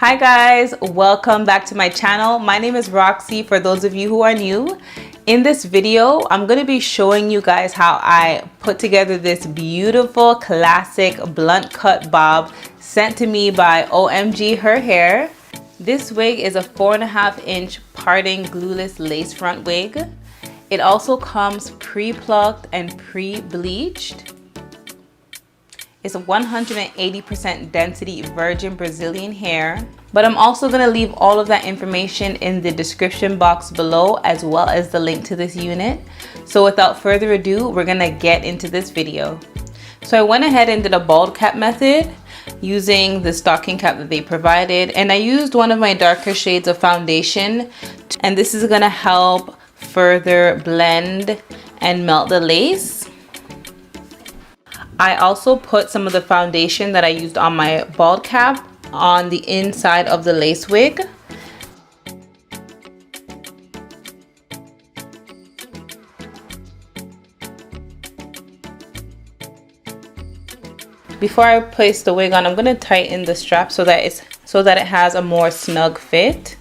Hi guys, welcome back to my channel. My name is Roxy for those of you who are new. In this video, I'm going to be showing you guys how I put together this beautiful classic blunt cut bob sent to me by OMGHerHair. This wig is a 4.5-inch parting glueless lace front wig. It also comes pre-plucked and pre-bleached. It's a 180% density virgin Brazilian hair. But I'm also going to leave all of that information in the description box below, as well as the link to this unit. So without further ado, we're going to get into this video. So I went ahead and did a bald cap method using the stocking cap that they provided. And I used one of my darker shades of foundation. And this is going to help further blend and melt the lace. I also put some of the foundation that I used on my bald cap on the inside of the lace wig. Before I place the wig on, I'm going to tighten the strap so that it has a more snug fit.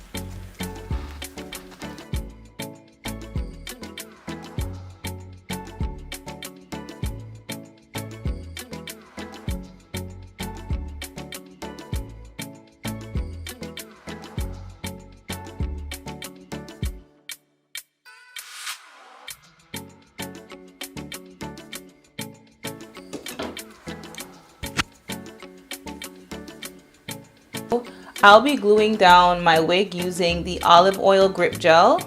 I'll be gluing down my wig using the olive oil grip gel.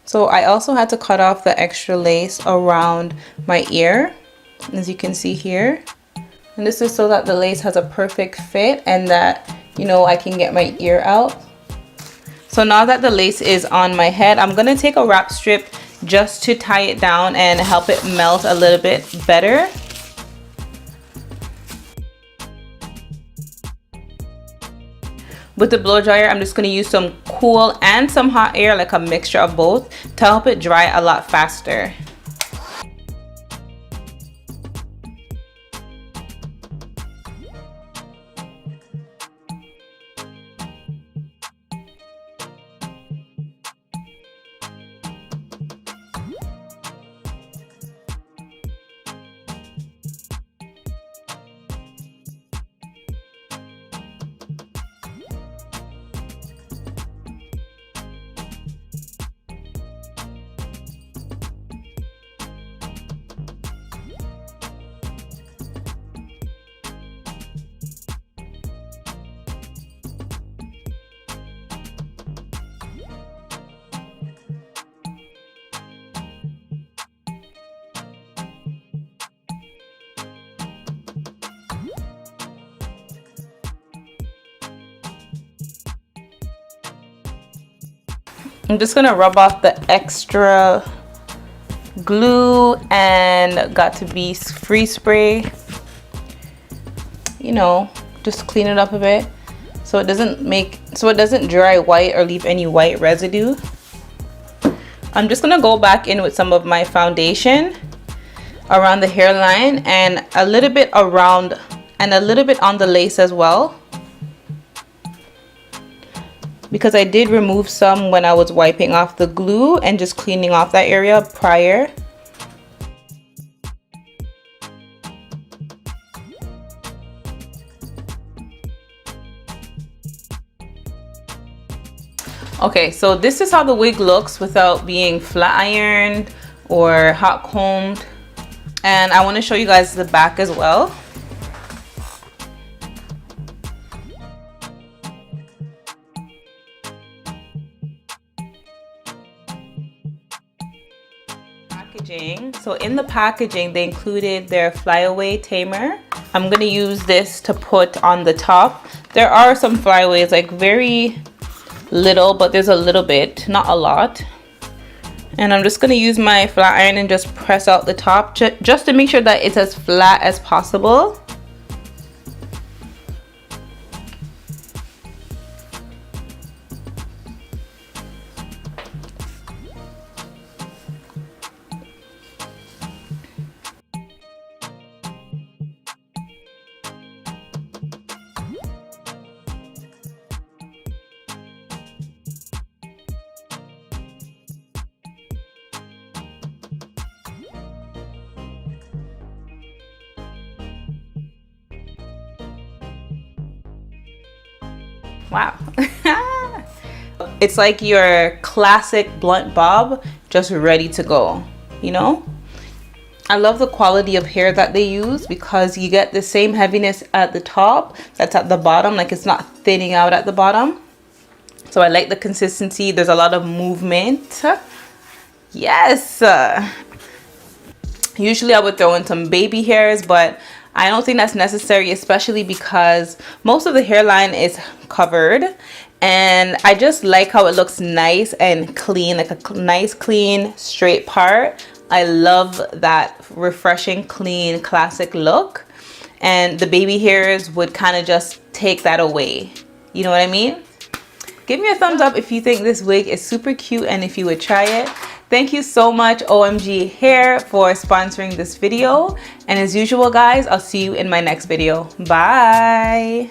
So I also had to cut off the extra lace around my ear, as you can see here. And this is so that the lace has a perfect fit and that, you know, I can get my ear out. So now that the lace is on my head, I'm gonna take a wrap strip just to tie it down and help it melt a little bit better. With the blow dryer, I'm just going to use some cool and some hot air, like a mixture of both, to help it dry a lot faster. I'm just gonna rub off the extra glue and got to be free spray, you know, just clean it up a bit so it doesn't dry white or leave any white residue. I'm just gonna go back in with some of my foundation around the hairline and a little bit around and a little bit on the lace as well. because I did remove some when I was wiping off the glue and just cleaning off that area prior. Okay, so this is how the wig looks without being flat ironed or hot combed. And I want to show you guys the back as well. Packaging. So in the packaging, they included their flyaway tamer. I'm going to use this to put on the top. There are some flyaways, like very little, but there's a little bit, not a lot. And I'm just going to use my flat iron and just press out the top just to make sure that it's as flat as possible. Wow. It's like your classic blunt bob, just ready to go, you know? I love the quality of hair that they use because you get the same heaviness at the top that's at the bottom, like it's not thinning out at the bottom. So I like the consistency. There's a lot of movement. Yes. Usually I would throw in some baby hairs, but I don't think that's necessary, especially because most of the hairline is covered. And I just like how it looks nice and clean, like a nice, clean, straight part. I love that refreshing, clean, classic look. And the baby hairs would kind of just take that away. You know what I mean? Give me a thumbs up if you think this wig is super cute and if you would try it. Thank you so much, OMG Hair, for sponsoring this video. And as usual, guys, I'll see you in my next video. Bye.